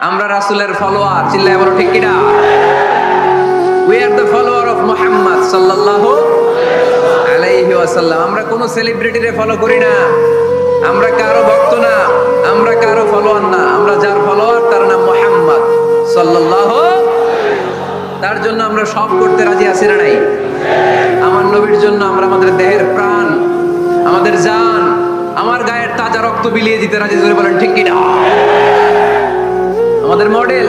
আমরা রাসূলের ফলোয়ার, চিল্লায় বলো ঠিক কিনা? We are the follower of Muhammad sallallahu alayhi wa sallam. আমরা কোন সেলিব্রিটিরে ফলো করি না, আমরা কারো ভক্ত না, আমরা কারো ফলোয়ার না, আমরা যার ফলোয়ার তার নাম মুহাম্মদ সাল্লাল্লাহু। তার জন্য আমরা সব করতে রাজি আছি না নাই? আমার নবীর জন্য আমরা আমাদের দেহের প্রাণ, আমাদের জান, আমার গায়ের তাজা রক্ত বিলিয়ে দিতে রাজি, জোরে বলেন ঠিক কিনা? আমাদের মডেল,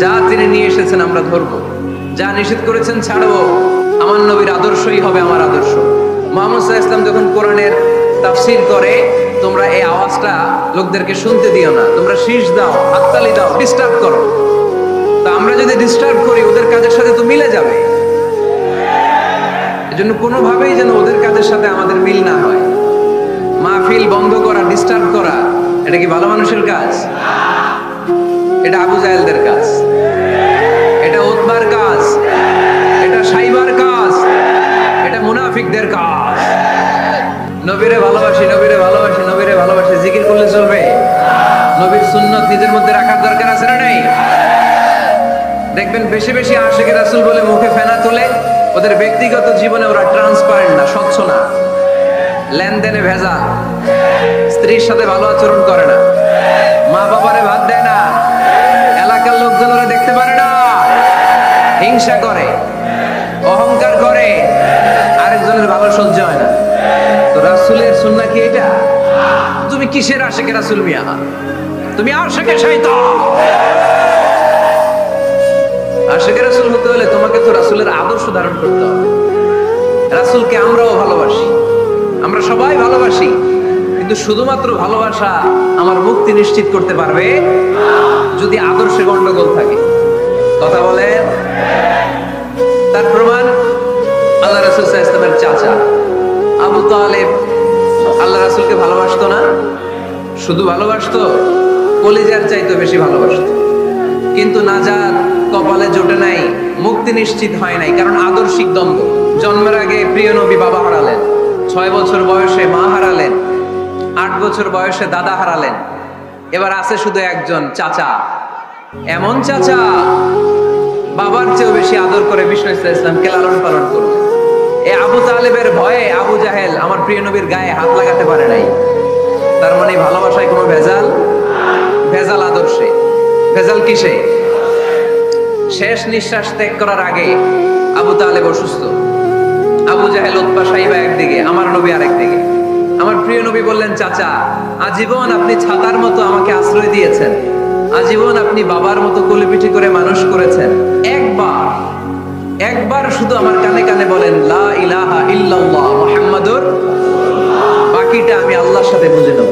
যা তিনি নিয়ে এসেছেন আমরা ধরবো, যা নিষেধ করেছেন ছাড়বো। আমার নবীর আদর্শই হবে আমার আদর্শ। মুহাম্মদ সাল্লাল্লাহু আলাইহি ওয়াসাল্লাম যখন কোরআনের তাফসীর করে, তোমরা এই আওয়াজটা লোকদেরকে শুনতে দিও না, তোমরা শীষ দাও, হাততালি দাও, ডিস্টার্ব করো। তা আমরা যদি ডিস্টার্ব করি ওদের কাজের সাথে তো মিলে যাবে, এজন্য কোনোভাবেই যেন ওদের কাজের সাথে আমাদের মিল না হয়। মাহফিল বন্ধ করা, ডিস্টার্ব করা, এটা কি ভালো মানুষের কাজ? এটা আবু জাহেলদের কাজ, এটা উতবার কাজ, এটা সাইবার কাজ, এটা মুনাফিকদের কাজ। নবীরে ভালোবাসি, নবীরে ভালোবাসি, নবীরে ভালোবাসি জিকির করলে চলবে? নবীর সুন্নাত নিজের মধ্যে রাখার দরকার আছে না নাই? দেখবেন বেশি বেশি আশিকে রাসূল বলে মুখে ফেনা তোলে, ওদের ব্যক্তিগত জীবনে ওরা ট্রান্সপারেন্ট না, স্বচ্ছ না, লেনদেনে ভেজাল, স্ত্রীর সাথে ভালো আচরণ করে না, মা বাবারে ভাত দেয় না, এলাকার লোকজন ওরা দেখতে পারে না, হিংসা করে, অহংকার করে, আরেকজনের ভালো সহ্য হয় না। তো রাসূলের সুন্নাহ কি এটা? তুমি কিসের আশিকে রাসূল মিয়া? তুমি আশিকে শয়তান। আশিকে রাসূল হতে হলে তোমাকে তো রাসূলের আদর্শ ধারণ করতে হবে। রাসূলকে আমরাও ভালোবাসি, আমরা সবাই ভালোবাসি, কিন্তু শুধুমাত্র ভালোবাসা আমার মুক্তি নিশ্চিত করতে পারবে যদি আদর্শে গন্ডগোল থাকে। কথা বলেন? তার প্রমাণ আল্লাহ রাসূল সাল্লাল্লাহু আলাইহি ওয়াসাল্লামের চাচা আবু তালেব আল্লাহ রাসূলকে ভালোবাসতো না, শুধু ভালোবাসতো, কলিজার চাইতে বেশি ভালোবাসতো। কিন্তু নাজাত কপালে জোটে নাই, মুক্তি নিশ্চিত হয় নাই, কারণ আদর্শিক দ্বন্দ্ব। জন্মের আগে প্রিয় নবী বাবা হারালেন, 6 বছর বয়সে মা হারালেন, 8 বছর বয়সে দাদা হারালেন, এবার আছে শুধু একজন চাচা। এমন চাচা বাবার চেয়েও বেশি আদর করে বিষ্ণু ইসলামকে লালন পালন করবে। এই আবু তালেবের ভয়ে আবু জাহেল আমার প্রিয় নবীর গায়ে হাত লাগাতে পারে নাই। তার মানে ভালোবাসায় কোনো ভেজাল? ভেজাল আদর্শে। ভেজাল কিসে? শেষ নিঃশ্বাস ত্যাগ করার আগে আবু তালেব অসুস্থ, আবু জাহেল, উতবা, সাইবা একদিকে, আমার নবী আরেকদিকে। আমার প্রিয় নবী বললেন, চাচা, আজীবন আপনি ছাতার মতো আমাকে আশ্রয় দিয়েছেন, আজীবন আপনি বাবার মতো কোলেপিঠি করে মানুষ করেছেন, একবার শুধু আমার কানে কানে বলেন লা ইলাহা ইল্লাল্লাহ মুহাম্মাদুর, বাকিটা আমি আল্লাহর সাথে বুঝে নেব।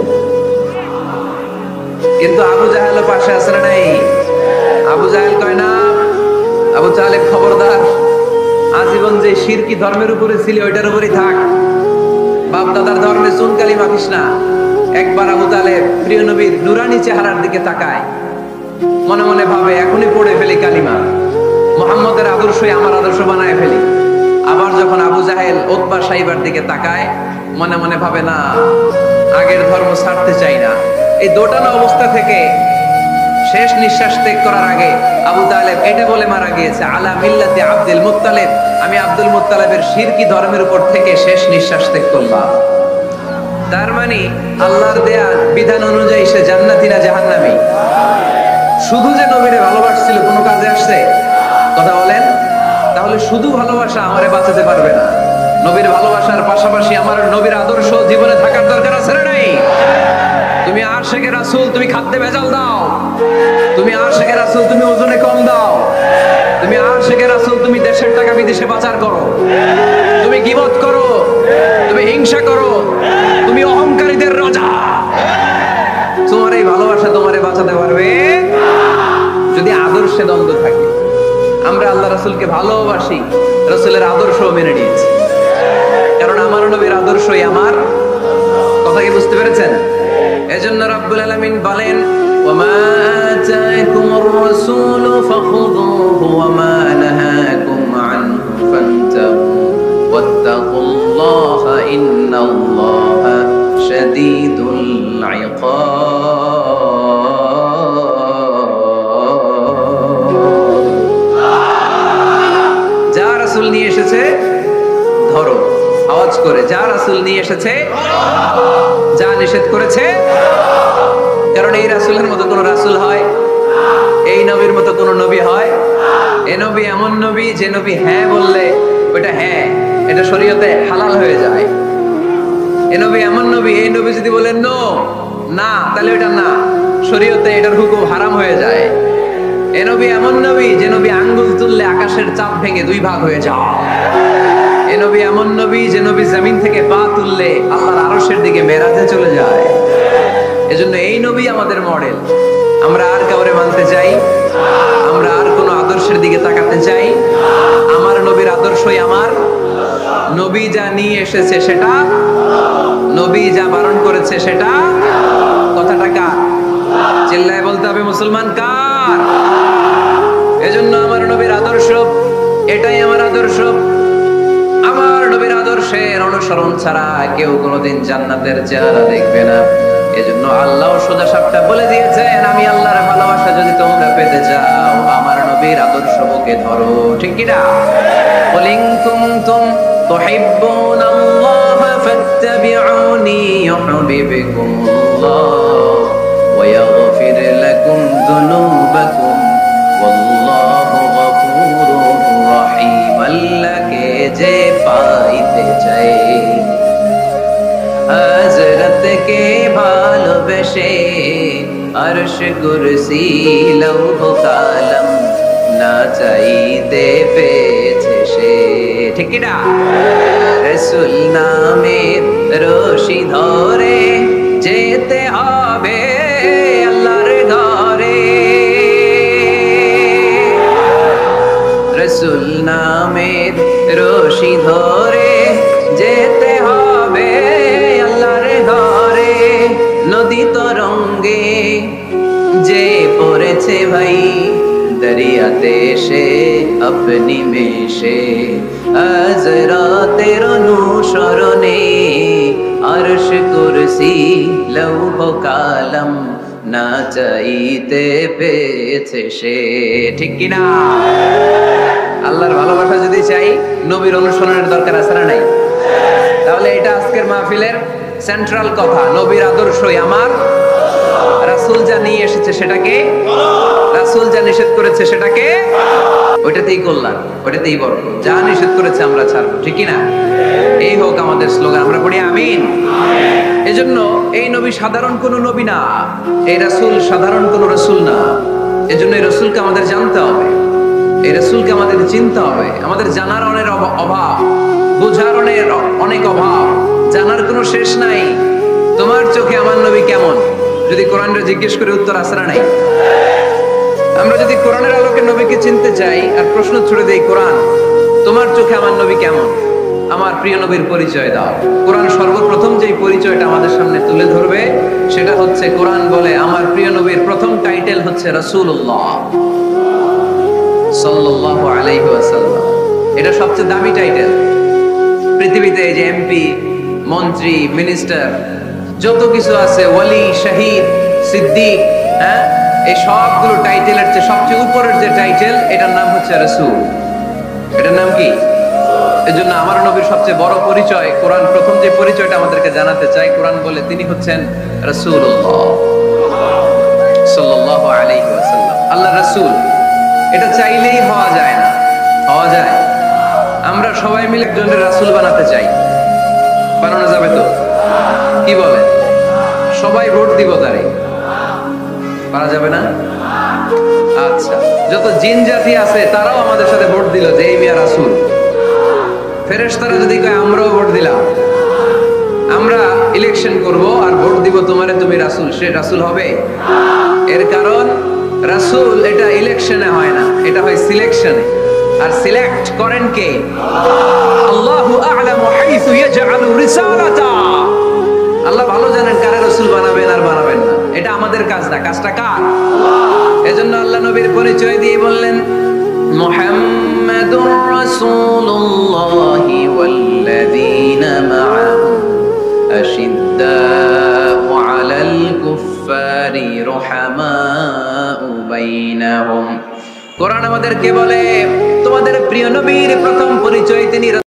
কিন্তু আবু জাহেল পাশে আছে না নাই? আবু জাহেল কয় না, আবু তালেব খবরদার, আজীবন যে শিরকি ধর্মের উপরে ছিল ওইটার উপরেই থাক, বাপ দাদার ধর্মে চুনকালি মাখিস না। একবার আবু তালেব প্রিয় নবীর নুরানি চেহারার দিকে তাকায়, মনে মনে ভাবে এখনই পড়ে ফেলি কালিমা, মুহাম্মদের আদর্শই আমার আদর্শ বানায় ফেলি। আবার যখন আবু জাহেল উতবা সাইবার দিকে তাকায়, মনে মনে ভাবে না, আগের ধর্ম ছাড়তে চাই না। এই দোটানা অবস্থা থেকে শেষ নিঃশ্বাস ত্যাগ করার আগে আবু তালেব এটা বলে মারা গিয়েছে, আলা মিল্লাতি আব্দুল মুত্তালিব, আমি আব্দুল মুত্তালিবের শিরকি ধর্মের উপর থেকে শেষ নিঃশ্বাস ত্যাগ করলাম। তার মানে আল্লাহর দেয়া বিধান অনুযায়ী সে জান্নাতি না জাহান্নামী? শুধু যে নবীরে ভালোবাসছিল কোনো কাজে আসছে? কথা বলেন? তাহলে শুধু ভালোবাসা আমারে বাঁচাতে পারবে না। নবীর ভালোবাসার পাশাপাশি আমার নবীর আদর্শ জীবনে থাকার দরকার আছে না নাই? তুমি আশিকে রাসূল, তুমি খাদ্যে ভেজাল দাও, তুমি আশিকে রাসূল, তুমি ওজনে কম দাও, তুমি আশিকে রাসূল, তুমি দেশের টাকা বিদেশে পাচার করো, তুমি গীবত করো, তুমি হিংসা করো, তুমি অহংকারীদের রাজা, তোমার এই ভালোবাসা তোমারে বাঁচাতে পারবে যদি আদর্শে দ্বন্দ্ব থাকে। আমরা আল্লাহ রাসূলকে ভালোবাসি, রাসূলের আদর্শও মেনে নিয়েছি, কারণ আমার নবীর আদর্শই আমার। কথা কি বুঝতে পেরেছেন? এজন্য রাব্বুল আলামিন বলেন, ওয়ামা আতাকুমুর রাসূলু ফাখুযুহু ওয়ামা নাহাকুম আনহু ফান্তাহু ওয়াত্তাকুল্লাহা ইন্নাল্লাহা শাদীদুল ইকাব। রাসূল নিয়ে এসেছে, যা নিষেধ করেছে। কারণ এই রাসূলের মতো কোন রাসূল হয়? এই নবীর মতো কোন নবী হয়? এই নবী এমন নবী যে নবী হ্যাঁ বললে ওটা হ্যাঁ, এটা শরীয়তে হালাল হয়ে যায়। এই নবী এমন নবী, এই নবী যদি বলেন নো, না, তাহলে এটা না, শরীয়তে এটার হুকুম হারাম হয়ে যায়। এই নবী এমন নবী যে নবী আঙ্গুল তুললে আকাশের চাঁদ ভেঙে দুই ভাগ হয়ে যায়। এই নবী এমন নবী যে নবী জমিন থেকে পা তুললে আল্লাহর আরশের দিকে মেরাজে চলে যায়। এজন্য এই নবী আমাদের মডেল। আমরা আর কাউরে মানতে চাই? আমরা আর কোন আদর্শের দিকে তাকাতে চাই? আমার নবীর আদর্শই আমার। নবী যা নিয়ে এসেছে সেটা, নবী যা বারণ করেছে সেটা। কথাটা কার? চিল্লায় বলতে হবে মুসলমান কার? এজন্য আমার নবীর আদর্শ, এটাই আমার আদর্শ। আমার নবীর আদর্শের অনুসরণ ছাড়া কেউ কোনোদিন জান্নাতের চেহারা দেখবে না। এজন্য আল্লাহ সোজা সাপটা বলে দিয়েছেন, আমি আল্লাহর ভালোবাসা যদি তোমরা পেতে চাও আমার নবীর আদর্শ বুকে ধরো। ঠিক কি না? কুল ইন কুনতুম তুহিব্বুনাল্লাহ ফাত্তাবিউনি ইউহিব্বুকুমুল্লাহ ওয়া ইয়াগফির লাকুম যুনুবাকুম ওয়াল্লাহু গফুরুর রহিম। আল্লাহকে যে পাইতে চায়, হযরতকে ভালোবেসে আরশ কুরসি লৌহ কালাম না চাইতে পেয়েছে সে। ঠিক কি না? রাসূল নামের রশি ধরে যেতে হবে আল্লাহর ঘরে। রাসূল নামের রশি ধরে যেতে হবে আল্লাহর ঘরে। নদী তরঙ্গে যে পড়েছে ভাই দরিয়াতে সে আপনি মেশে, হযরতের অনুসরণে আরশ কুরসি লৌহ কালাম না চাইতে পেয়েছে সে। ঠিক কি না? আল্লাহর ভালোবাসা যদি চাই নবীর অনুসরণের দরকার আছে না নাই? তাহলে এটা আজকের মাহফিলের সেন্ট্রাল কথা। নবীর আদর্শই আমার। রাসূল যা নিয়ে এসেছে সেটাকে, রাসূল যা নিষেধ করেছে সেটাকে, ওইটাতেই কল্যাণ, ওইটাতেই বরকত। যা নিষেধ করেছে আমরা ছাড়বো। ঠিক কি না? এই হোক আমাদের স্লোগান। আমরা পড়ি আমিন। এজন্য এই নবী সাধারণ কোন নবী না, এই রাসূল সাধারণ কোন রাসূল না। এজন্য এই রাসূলকে আমাদের জানতে হবে, এই রাসূলকে আমাদের চিনতে হবে। আমাদের জানার অনেক অভাব, বোঝার অনেক অভাব, জানার কোনো শেষ নাই। তোমার চোখে আমার নবী কেমন যদি কোরআনটা জিজ্ঞেস করে উত্তর আছে না নাই? আমরা যদি কোরআনের আলোকে নবীকে চিনতে চাই আর প্রশ্ন ছুড়ে দেই, কোরআন তোমার চোখে আমার নবী কেমন? আমার প্রিয় নবীর পরিচয় দাও। কোরআন সর্বপ্রথম যেই পরিচয়টা আমাদের সামনে তুলে ধরবে সেটা হচ্ছে, কোরআন বলে আমার প্রিয় নবীর প্রথম টাইটেল হচ্ছে রাসূলুল্লাহ সাল্লাল্লাহু আলাইহি ওয়াসাল্লাম। এটা সবচেয়ে দামি টাইটেল পৃথিবীতে। এই যে এমপি, মন্ত্রী, মিনিস্টার, যত কিছু আছে, ওয়ালি, শহীদ, সিদ্দিক, হ্যাঁ, এই সবগুলো টাইটেলের চেয়ে সবচেয়ে উপরের যে টাইটেল, এটার নাম হচ্ছে রাসূল। এটার নাম কি? এজন্য আমার নবীর সবচেয়ে বড় পরিচয়, কোরআন প্রথম যে পরিচয়টা আমাদেরকে জানাতে চাই, কোরআন বলে তিনি হচ্ছেন রাসূলুল্লাহ সাল্লাল্লাহু আলাইহি ওয়াসাল্লাম। আল্লাহ রাসূল, এটা চাইলেই হওয়া যায় না। হওয়া যায়? আমরা সবাই মিলে একজনের রাসূল বানাতে চাই, বানানো যাবে তো? কি বলে? সবাই ভোট দিব তারে, পারা যাবে না? আচ্ছা, যত জিন জাতি আছে তারাও আমাদের সাথে ভোট দিল যে এই মিয়া রাসূল। ফেরেশতারা যদি কয় আমরাও ভোট দিলাম, আমরা ইলেকশন করব আর ভোট দিব তোমারে, তুমি রাসূল, সে রাসূল হবে? এর কারণ রাসূল এটা ইলেকশনে হয় না, এটা হয় সিলেকশনে। আর সিলেক্ট করেন কে? আল্লাহু আ'লামু হাইসু ইয়াজআলু রিসালাতা। আল্লাহ ভালো জানেন কারে রাসূল বানাবেন আর বানাবেন না। এটা আমাদের কাজ না, কাজটা কার? এজন্য আল্লাহ নবীর পরিচয় দিয়ে বললেন, মুহাম্মাদুর রাসূলুল্লাহি ওয়াল্লাযীনা মা'আহু আশিদ্দাউ আলাল কুফফারি রুহামাউ বাইনাহুম। কোরআন আমাদেরকে বলে তোমাদের প্রিয় নবীর প্রথম পরিচয় তিনি